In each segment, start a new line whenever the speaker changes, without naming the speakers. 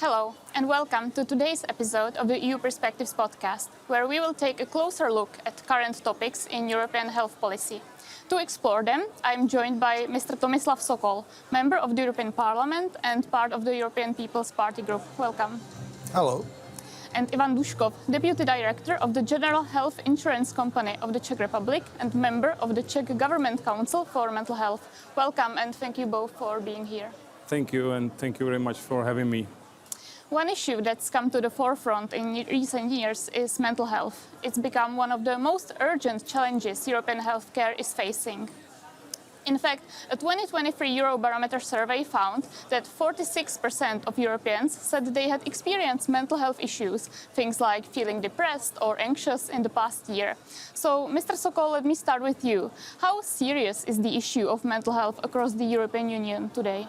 Hello, and welcome to today's episode of the EU Perspectives podcast, where we will take a closer look at current topics in European health policy. To explore them, I'm joined by Mr. Tomislav Sokol, member of the European Parliament and part of the European People's Party group. Welcome.
Hello.
And Ivan Duškov, Deputy Director of the General Health Insurance Company of the Czech Republic and member of the Czech Government Council for Mental Health. Welcome, and thank you both for being here.
Thank you, and thank you very much for having me.
One issue that's come to the forefront in recent years is mental health. It's become one of the most urgent challenges European healthcare is facing. In fact, a 2023 Eurobarometer survey found that 46% of Europeans said they had experienced mental health issues, things like feeling depressed or anxious in the past year. So, Mr. Sokol, let me start with you. How serious is the issue of mental health across the European Union today?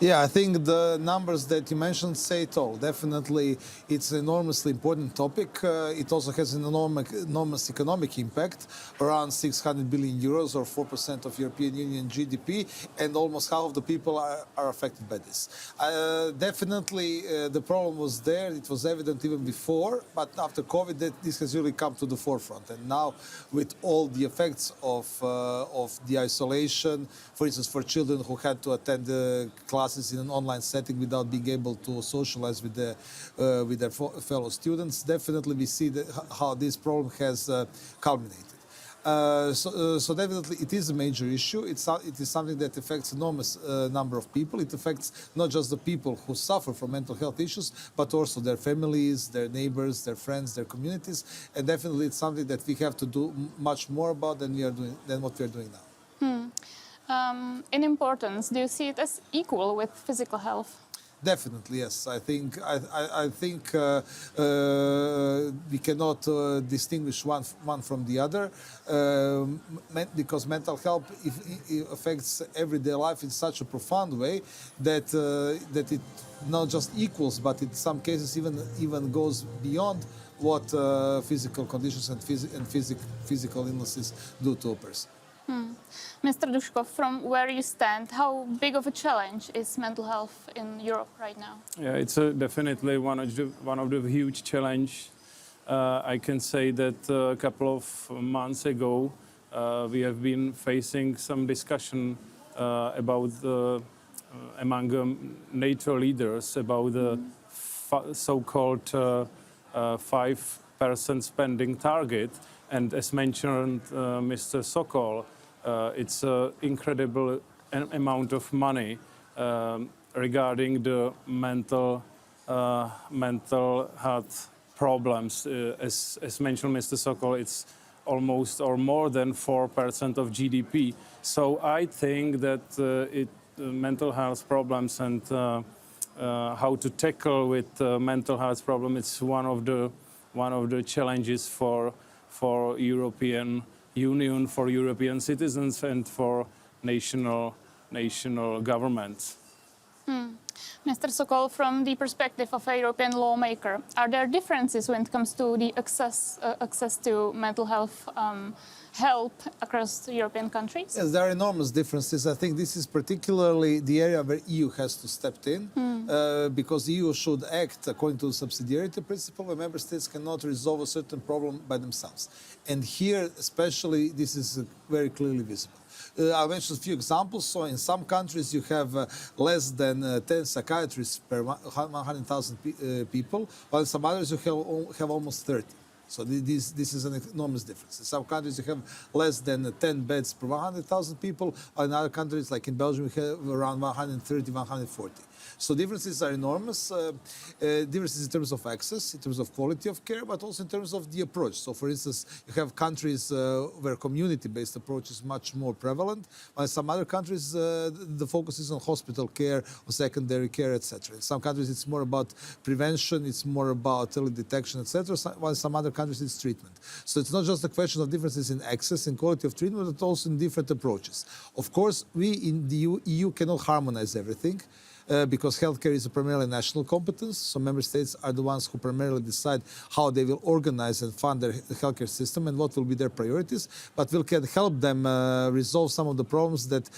Yeah, I think the numbers that you mentioned say it all. Definitely, it's an enormously important topic. It also has an enormous economic impact, around 600 billion euros or 4% of European Union GDP, and almost half of the people are affected by this. Definitely, the problem was there. It was evident even before, but after COVID, this has really come to the forefront. And now, with all the effects of the isolation, for instance, for children who had to attend the classes in an online setting without being able to socialize with their fellow students, definitely we see how this problem has culminated. So definitely it is a major issue. It is something that affects enormous number of people. It affects not just the people who suffer from mental health issues, but also their families, their neighbors, their friends, their communities. And definitely it's something that we have to do much more about than what we are doing now.
In importance, do you see it as equal with physical health?
Definitely, yes. I think we cannot distinguish one from the other because mental health it affects everyday life in such a profound way that it not just equals, but in some cases even goes beyond what physical conditions and physical illnesses do to a person.
Mr. Duškov, from where you stand, how big of a challenge is mental health in Europe right now?
Yeah, it's definitely one of the huge challenge. I can say that a couple of months ago, we have been facing some discussion about among NATO leaders about the so-called 5% spending target. And as mentioned, Mr. Sokol, it's an incredible amount of money regarding the mental health problems. As mentioned, Mr. Sokol, it's almost or more than 4% of GDP. So I think that mental health problems and how to tackle with mental health problem, it's one of the challenges for European Union, for European citizens, and for national governments.
Mr. Sokol, from the perspective of a European lawmaker, are there differences when it comes to the access to mental health help across European countries?
Yes, there are enormous differences. I think this is particularly the area where EU has to step in because the EU should act according to the subsidiarity principle where member states cannot resolve a certain problem by themselves. And here, especially, this is very clearly visible. I'll mention a few examples. So in some countries you have less than 10 psychiatrists per 100,000 people, while in some others you have almost 30. So this is an enormous difference. In some countries you have less than 10 beds per 100,000 people, while in other countries, like in Belgium, you have around 130, 140. So differences are enormous. Differences in terms of access, in terms of quality of care, but also in terms of the approach. So for instance, you have countries where community-based approach is much more prevalent, while in some other countries the focus is on hospital care, or secondary care, etc. In some countries it's more about prevention, it's more about early detection, etc., while in some other countries it's treatment. So it's not just a question of differences in access and quality of treatment, but also in different approaches. Of course, we in the EU cannot harmonize everything. because healthcare is a primarily national competence. So member states are the ones who primarily decide how they will organize and fund their healthcare system and what will be their priorities. But we can help them resolve some of the problems that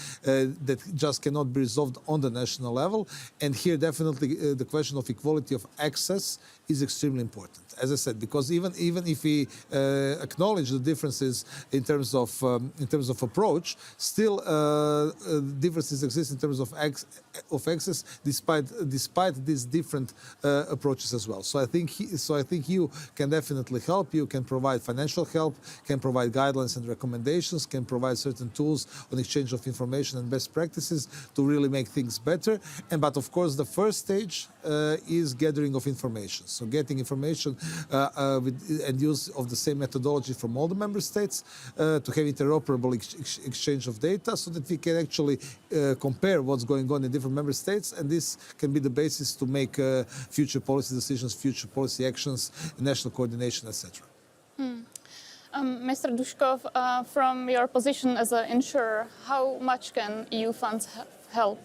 just cannot be resolved on the national level. And here, definitely, the question of equality of access is extremely important. As I said, because even if we acknowledge the differences in terms of approach, still differences exist in terms of access, despite these different approaches as well. So I think you can definitely help. You can provide financial help, can provide guidelines and recommendations, can provide certain tools on exchange of information and best practices to really make things better. But of course, the first stage is gathering of information. So getting information and use of the same methodology from all the member states to have interoperable exchange of data, so that we can actually compare what's going on in different member states, and this can be the basis to make future policy decisions, future policy actions, national coordination, etc.
Mr. Duškov, from your position as an insurer, how much can EU funds help?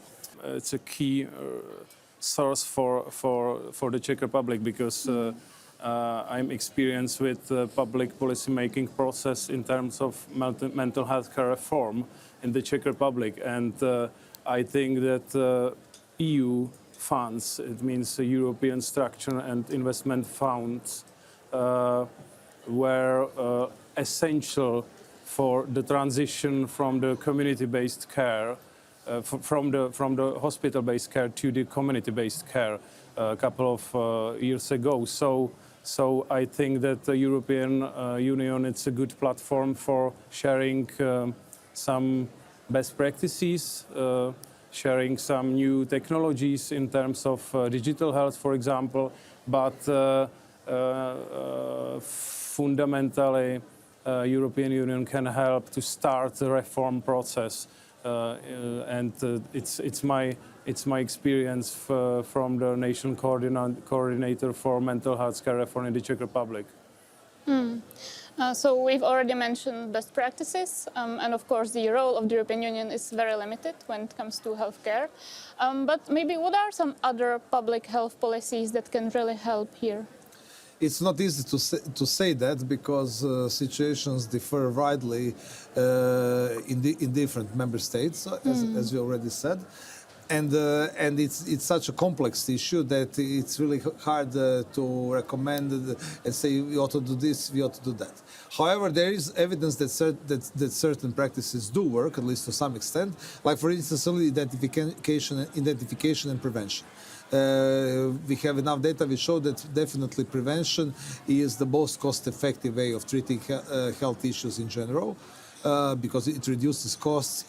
It's a key source for the Czech Republic, because I'm experienced with the public policy making process in terms of mental health care reform in the Czech Republic, and I think that EU funds, it means European structure and investment funds, were essential for the transition from the community-based care, from the hospital-based care to the community-based care a couple of years ago. So I think that the European Union, it's a good platform for sharing some best practices, sharing some new technologies in terms of digital health, for example, but fundamentally, European Union can help to start the reform process, and it's my experience from the national coordinator for mental health care reform in the Czech Republic.
So we've already mentioned best practices, and of course the role of the European Union is very limited when it comes to healthcare. But maybe what are some other public health policies that can really help here?
It's not easy to say that, because situations differ widely in different member states, as we already said. And it's such a complex issue that it's really hard to recommend and say we ought to do this, we ought to do that. However, there is evidence that certain practices do work, at least to some extent, like for instance, early identification and prevention. We have enough data which show that definitely prevention is the most cost-effective way of treating health issues in general, because it reduces costs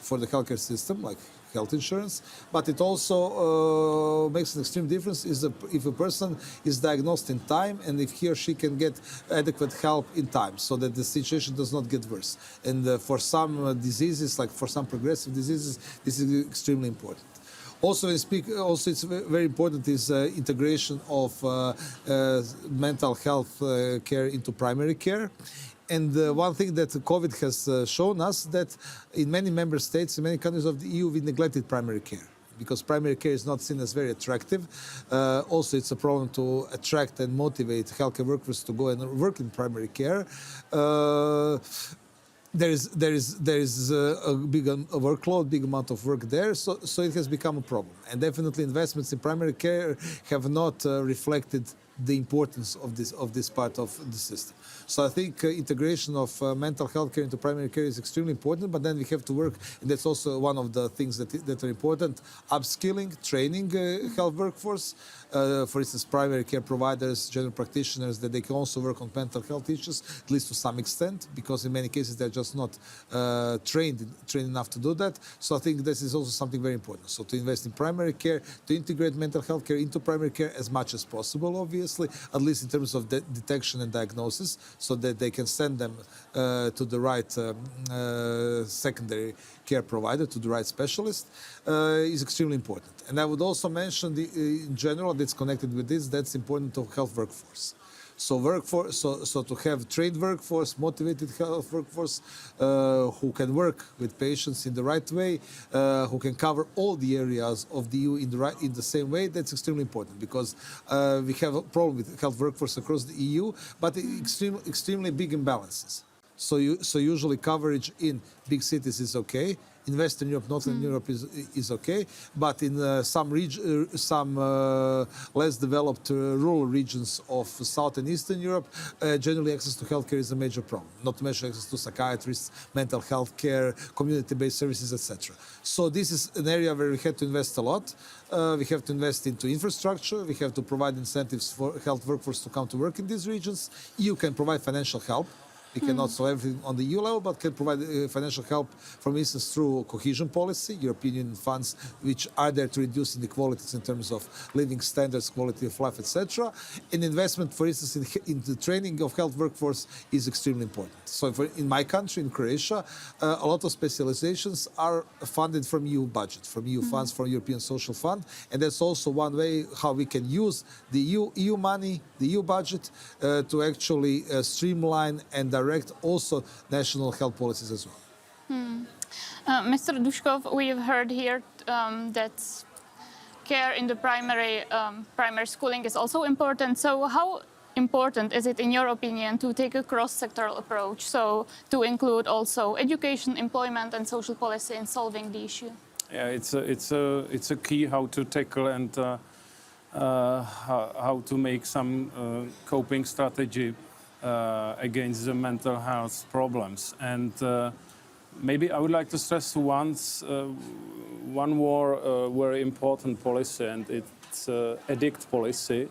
for the healthcare system, like health insurance, but it also makes an extreme difference if a person is diagnosed in time and if he or she can get adequate help in time, so that the situation does not get worse. And for some diseases, like for some progressive diseases, this is extremely important. Also, it's very important is integration of mental health care into primary care. And one thing that COVID has shown us, that in many member states, in many countries of the EU, we neglected primary care, because primary care is not seen as very attractive. Also, it's a problem to attract and motivate healthcare workers to go and work in primary care. There is a big workload, big amount of work there, so it has become a problem. And definitely investments in primary care have not reflected the importance of this part of the system. So I think integration of mental health care into primary care is extremely important, but then we have to work, and that's also one of the things that are important, upskilling, training health workforce. For instance, primary care providers, general practitioners, that they can also work on mental health issues, at least to some extent, because in many cases they're just not trained enough to do that. So I think this is also something very important. So to invest in primary care, to integrate mental health care into primary care as much as possible, obviously, at least in terms of detection and diagnosis, so that they can send them to the right secondary care provider, to the right specialist, is extremely important. And I would also mention, in general, that's connected with this, that's important to health workforce. So workforce, so to have trained workforce, motivated health workforce, who can work with patients in the right way, who can cover all the areas of the EU in the same way, that's extremely important, because we have a problem with health workforce across the EU, but extremely big imbalances. So usually coverage in big cities is okay. In Western Europe, Northern Europe is okay, but in some less developed rural regions of South and Eastern Europe, generally access to healthcare is a major problem. Not to mention access to psychiatrists, mental health care, community-based services, etc. So this is an area where we have to invest a lot. We have to invest into infrastructure. We have to provide incentives for health workforce to come to work in these regions. EU can provide financial help. We cannot solve everything on the EU level, but can provide financial help, for instance, through cohesion policy, European Union funds, which are there to reduce inequalities in terms of living standards, quality of life, etc. And investment, for instance, in the training of health workforce is extremely important. So in my country, in Croatia, a lot of specializations are funded from EU budget, from EU funds, from European Social Fund. And that's also one way how we can use the EU money, the EU budget, to actually streamline and direct also national health policies as well.
Mr. Duškov, we have heard here that care in the primary schooling is also important. So how important is it, in your opinion, to take a cross-sectoral approach, so to include also education, employment and social policy in solving the issue?
Yeah, it's a key how to tackle and how to make some coping strategy against the mental health problems. And maybe I would like to stress one more very important policy, and it's addict policy,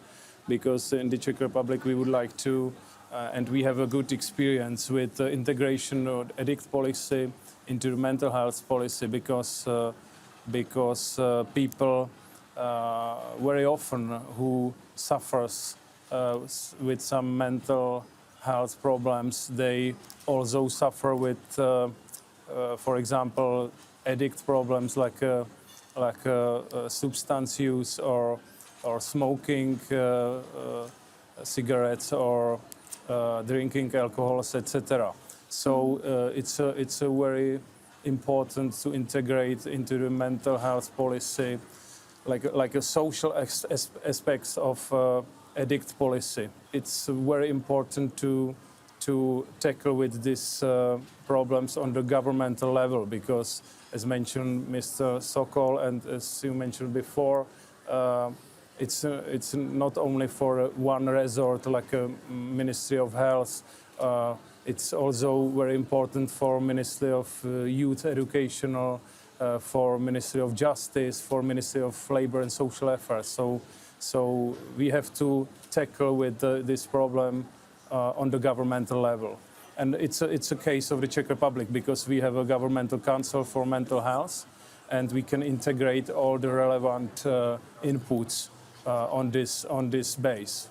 because in the Czech Republic we would like to, and we have a good experience with the integration of addict policy into the mental health policy, because people very often who suffers with some mental health problems, they also suffer with, for example, addict problems like substance use or smoking cigarettes or drinking alcohol, etc. So it's a very important to integrate into the mental health policy, like a social aspects of addict policy. It's very important to tackle with these problems on the governmental level, because, as mentioned Mr. Sokol, and as you mentioned before, it's not only for one resort like a Ministry of Health. It's also very important for Ministry of Youth Education, or for Ministry of Justice, for Ministry of Labour and Social Affairs. So we have to tackle with this problem on the governmental level. And it's a case of the Czech Republic, because we have a governmental council for mental health, and we can integrate all the relevant inputs on this base.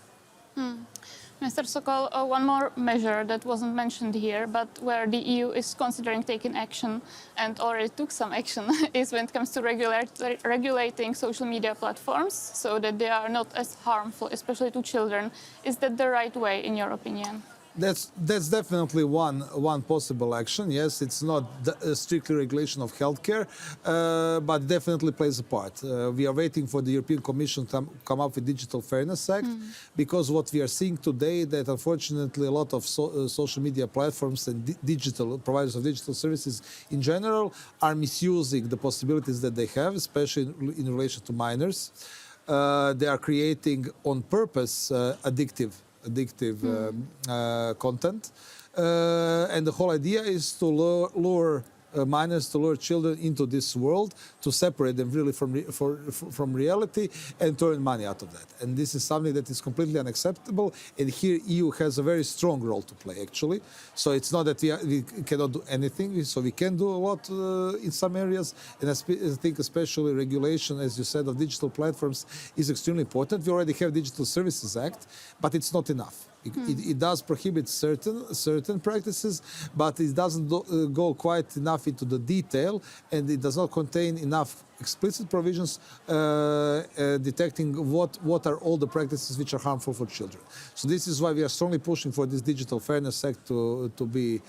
Mr. Sokol, one more measure that wasn't mentioned here, but where the EU is considering taking action and already took some action, is when it comes to regulating social media platforms so that they are not as harmful, especially to children. Is that the right way, in your opinion?
That's definitely one possible action. Yes, it's not strictly regulation of healthcare, but definitely plays a part. We are waiting for the European Commission to come up with Digital Fairness Act, because what we are seeing today, that unfortunately a lot of social media platforms and digital providers of digital services in general are misusing the possibilities that they have, especially in relation to minors. They are creating on purpose addictive content, and the whole idea is to lure minors, to lure children into this world, to separate them really from reality and to earn money out of that. And this is something that is completely unacceptable, and here EU has a very strong role to play, actually. So it's not that we cannot do anything, so we can do a lot in some areas, and I think especially regulation, as you said, of digital platforms is extremely important. We already have Digital Services Act, but it's not enough. It does prohibit certain practices, but it doesn't go quite enough into the detail, and it does not contain enough explicit provisions detecting what are all the practices which are harmful for children. So this is why we are strongly pushing for this Digital Fairness Act to be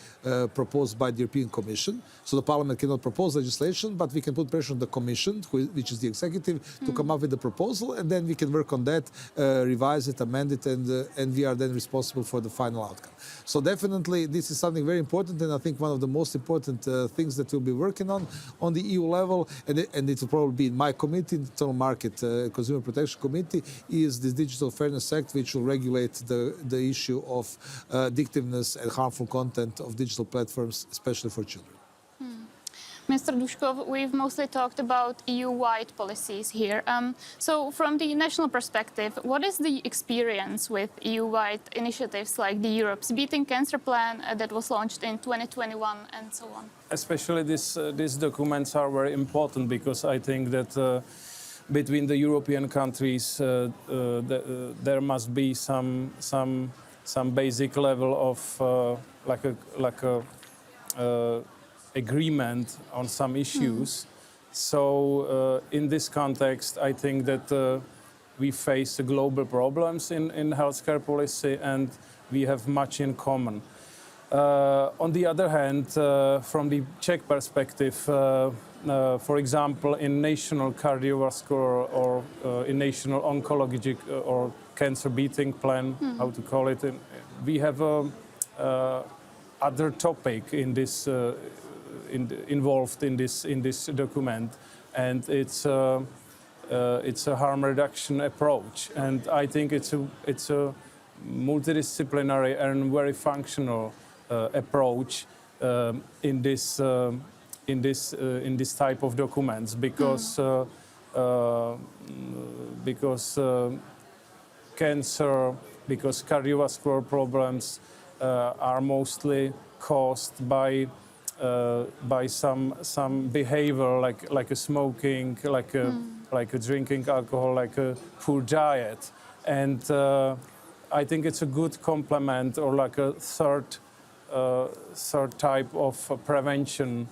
proposed by the European Commission. So the Parliament cannot propose legislation, but we can put pressure on the Commission, which is the executive, to come up with the proposal, and then we can work on that, revise it, amend it, and we are then responsible for the final outcome. So definitely this is something very important, and I think one of the most important things that we'll be working on the EU level, and it will probably be in my committee, Internal Market Consumer Protection Committee, is this Digital Fairness Act, which will regulate the issue of addictiveness and harmful content of digital platforms, especially for children.
Mr. Duškov, we've mostly talked about EU-wide policies here. So from the national perspective, what is the experience with EU-wide initiatives like the Europe's Beating Cancer Plan that was launched in 2021 and so on?
Especially these documents are very important because I think that between the European countries there must be some basic level of agreement on some issues. So in this context, I think that we face global problems in healthcare policy, and we have much in common. On the other hand, from the Czech perspective, for example, in national cardiovascular or in national oncologic or cancer beating plan, how to call it, we have other topic in this involved in this document, and it's a harm reduction approach, and I think it's a multidisciplinary and very functional approach in this type of documents because cancer, because cardiovascular problems are mostly caused by some behavior like a smoking, like a drinking alcohol, like a poor diet, and I think it's a good complement or like a third type of prevention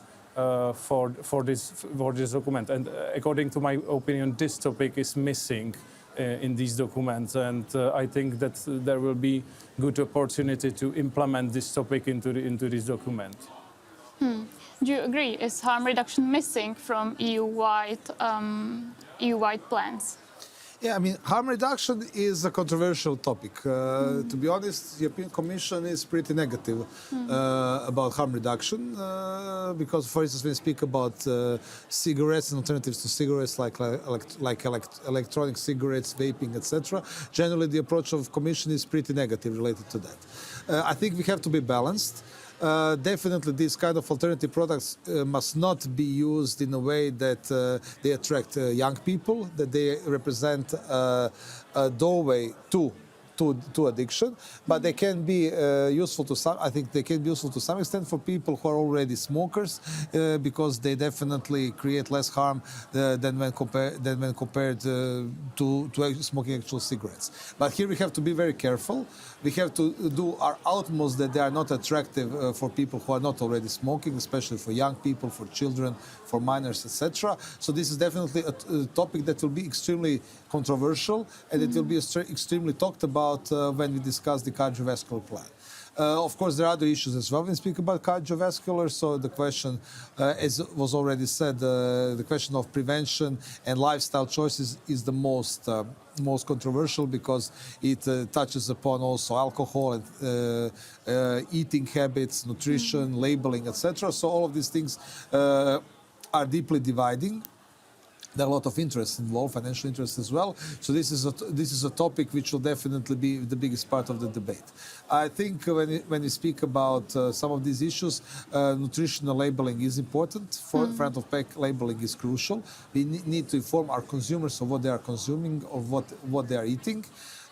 for this document. And according to my opinion, this topic is missing in these documents, and I think that there will be good opportunity to implement this topic into this document.
Do you agree? Is harm reduction missing from EU-wide plans?
Yeah, I mean, harm reduction is a controversial topic. To be honest, the European Commission is pretty negative about harm reduction because, for instance, when we speak about cigarettes and alternatives to cigarettes like electronic cigarettes, vaping, etc., generally the approach of the Commission is pretty negative related to that. I think we have to be balanced. Definitely these kind of alternative products must not be used in a way that they attract young people, that they represent a doorway to addiction, but they can be useful to some. I think they can be useful to some extent for people who are already smokers, because they definitely create less harm than when compared to smoking actual cigarettes. But here we have to be very careful. We have to do our utmost that they are not attractive for people who are not already smoking, especially for young people, for children, for minors, etc. So this is definitely a topic that will be extremely controversial, and it will be extremely talked about when we discuss the cardiovascular plan. Of course, there are other issues as well when we speak about cardiovascular. So the question, as was already said, the question of prevention and lifestyle choices is the most controversial because it touches upon also alcohol and eating habits, nutrition, labeling, etc. So all of these things are deeply dividing. There are a lot of interests involved, financial interests as well. So this is a topic which will definitely be the biggest part of the debate. I think when we speak about some of these issues, nutritional labeling is important. Front of pack labeling is crucial. We need to inform our consumers of what they are consuming, of what they are eating.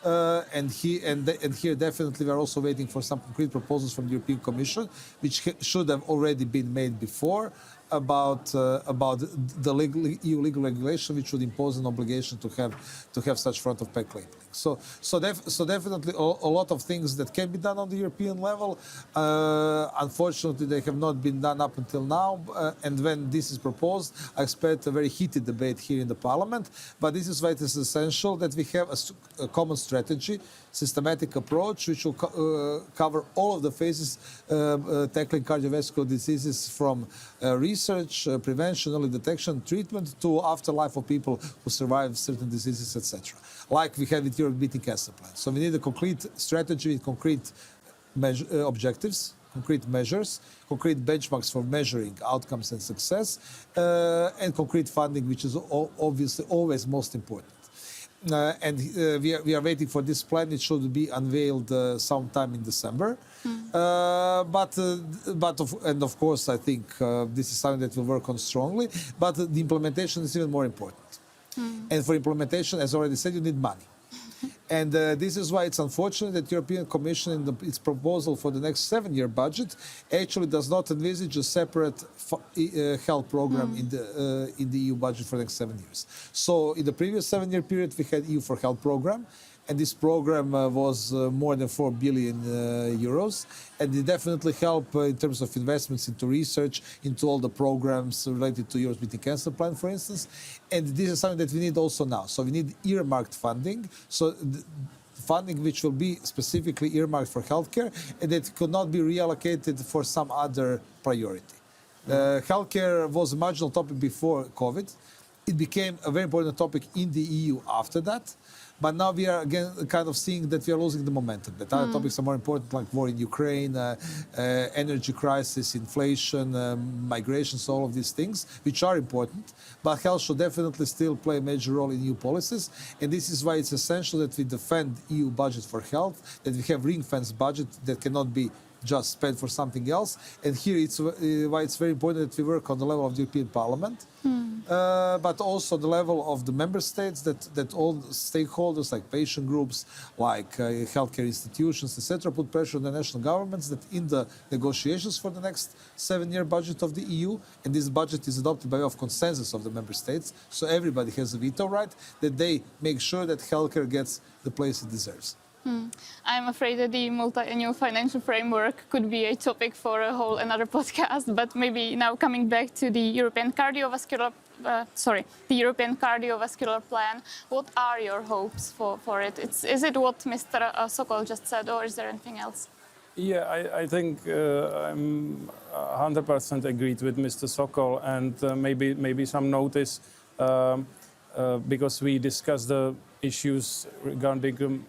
And here definitely we are also waiting for some concrete proposals from the European Commission, which should have already been made before. about the EU legal regulation, which would impose an obligation to have such front of pack labeling. So definitely a lot of things that can be done on the European level. Unfortunately, they have not been done up until now. And when this is proposed, I expect a very heated debate here in the Parliament. But this is why it is essential that we have a common strategy, systematic approach, which will cover all of the phases tackling cardiovascular diseases, from research, prevention, early detection, treatment, to afterlife of people who survive certain diseases, etc. Like we have with Europe Beating Cancer Plan. So we need a concrete strategy with concrete objectives, concrete measures, concrete benchmarks for measuring outcomes and success, and concrete funding, which is obviously always most important. We are waiting for this plan. It should be unveiled sometime in December. And of course, I think this is something that we'll work on strongly. But the implementation is even more important. And for implementation, as already said, you need money. And this is why it's unfortunate that the European Commission, in its proposal for the next 7-year budget, actually does not envisage a separate health program in the EU budget for the next 7 years. So in the previous 7-year period, we had EU for Health program, and this program was more than 4 billion euros, and it definitely helped in terms of investments into research, into all the programs related to Europe's Beating Cancer Plan, for instance. And this is something that we need also now. So we need earmarked funding, so funding which will be specifically earmarked for healthcare, and that could not be reallocated for some other priority. Healthcare was a marginal topic before COVID. It became a very important topic in the EU after that. But now we are again kind of seeing that we are losing the momentum. That other topics are more important, like war in Ukraine, energy crisis, inflation, migration, so all of these things, which are important. But health should definitely still play a major role in EU policies. And this is why it's essential that we defend EU budget for health, that we have ring-fenced budget that cannot be just spent for something else. And here it's why it's very important that we work on the level of the European Parliament, but also the level of the member states, that all stakeholders, like patient groups, like healthcare institutions, etc., put pressure on the national governments that in the negotiations for the next 7-year budget of the EU, and this budget is adopted by way of consensus of the member states, so everybody has a veto right, that they make sure that healthcare gets the place it deserves.
I'm afraid that the multi-annual financial framework could be a topic for a whole another podcast, but maybe now coming back to the European cardiovascular plan, what are your hopes for it? Is it what Mr. Sokol just said, or is there anything else?
Yeah, I think I'm 100% agreed with Mr. Sokol, and maybe some notice because we discussed the issues regarding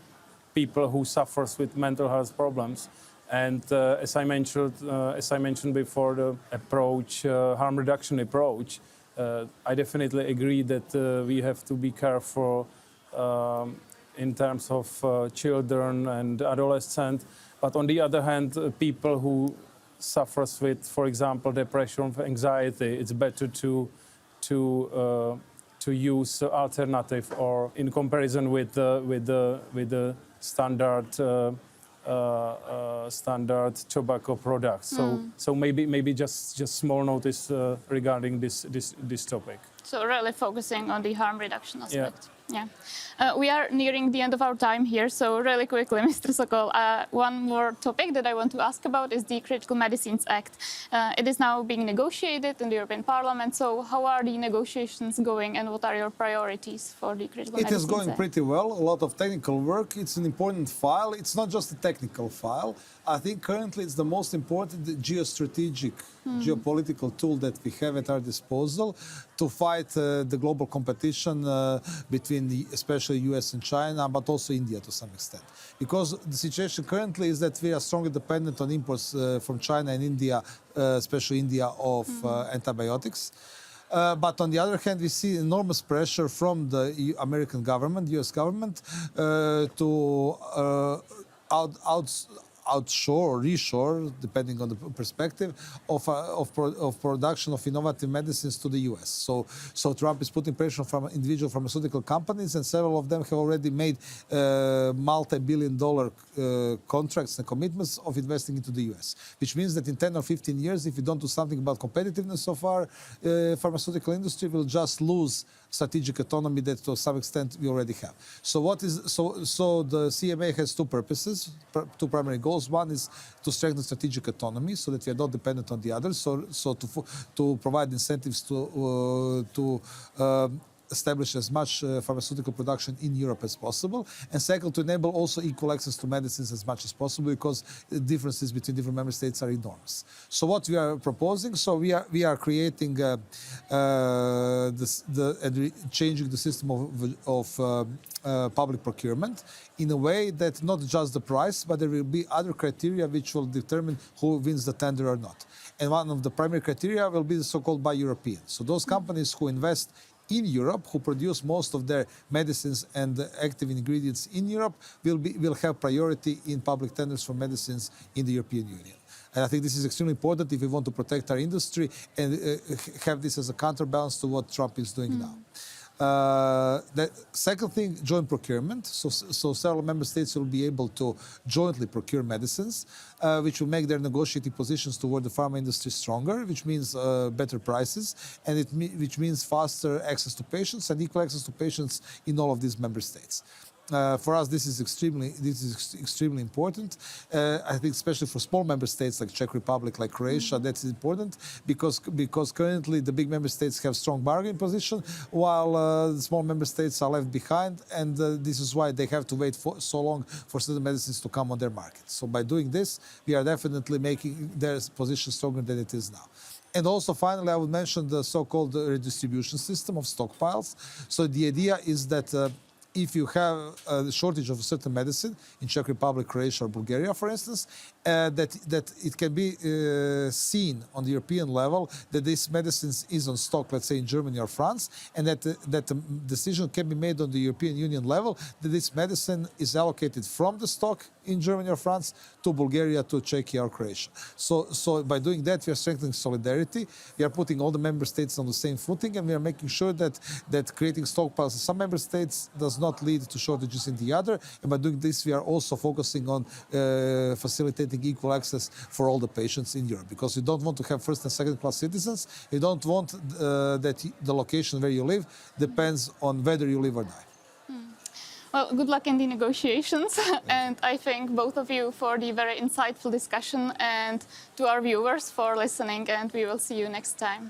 people who suffers with mental health problems, and as I mentioned before, the approach, harm reduction approach, I definitely agree that we have to be careful in terms of children and adolescents. But on the other hand, people who suffers with, for example, depression, anxiety, it's better to use alternative, or in comparison with the standard tobacco products. So maybe just small notice regarding this topic.
So really focusing on the harm reduction aspect. Yeah. We are nearing the end of our time here, so really quickly, Mr. Sokol, one more topic that I want to ask about is the Critical Medicines Act. It is now being negotiated in the European Parliament, so how are the negotiations going, and what are your priorities for the Critical Medicines Act?
It is going pretty well, a lot of technical work. It's an important file. It's not just a technical file. I think currently it's the most important geostrategic, geopolitical tool that we have at our disposal to fight the global competition between especially US and China, but also India to some extent. Because the situation currently is that we are strongly dependent on imports from China and India, especially India, of antibiotics. But on the other hand, we see enormous pressure from the American government, US government, to outshore or reshore, depending on the perspective, of production of innovative medicines to the US. So Trump is putting pressure from individual pharmaceutical companies, and several of them have already made multi-billion-dollar contracts and commitments of investing into the US, which means that in 10 or 15 years, if we don't do something about competitiveness of our pharmaceutical industry, we'll just lose strategic autonomy that to some extent we already have. So the CMA has two purposes, two primary goals. One is to strengthen strategic autonomy so that we are not dependent on the others, so to provide incentives to establish as much pharmaceutical production in Europe as possible, and second, to enable also equal access to medicines as much as possible, because the differences between different member states are enormous. So what we are proposing, so we are creating changing the system of public procurement in a way that not just the price, but there will be other criteria which will determine who wins the tender or not. And one of the primary criteria will be the so-called Buy European. So those companies who invest in Europe, who produce most of their medicines and active ingredients in Europe, will have priority in public tenders for medicines in the European Union. And I think this is extremely important if we want to protect our industry and have this as a counterbalance to what Trump is doing now. The second thing, joint procurement. So several member states will be able to jointly procure medicines, which will make their negotiating positions toward the pharma industry stronger, which means better prices, and which means faster access to patients and equal access to patients in all of these member states. For us, this is extremely important. I think especially for small member states like Czech Republic, like Croatia, that's important because currently the big member states have strong bargaining position, while the small member states are left behind, and this is why they have to wait for so long for certain medicines to come on their market. So by doing this, we are definitely making their position stronger than it is now. And also, finally, I would mention the so-called redistribution system of stockpiles. So the idea is that if you have a shortage of a certain medicine in Czech Republic, Croatia, or Bulgaria, for instance, that it can be seen on the European level that this medicine is on stock, let's say in Germany or France, and that the decision can be made on the European Union level that this medicine is allocated from the stock in Germany or France to Bulgaria, to Czechia or Croatia. So by doing that, we are strengthening solidarity. We are putting all the member states on the same footing, and we are making sure that creating stockpiles in some member states does not lead to shortages in the other. And by doing this, we are also focusing on facilitating equal access for all the patients in Europe, because you don't want to have first and second class citizens. You don't want that the location where you live depends on whether you live or die.
Well, good luck in the negotiations, and I thank both of you for the very insightful discussion, and to our viewers for listening, and we will see you next time.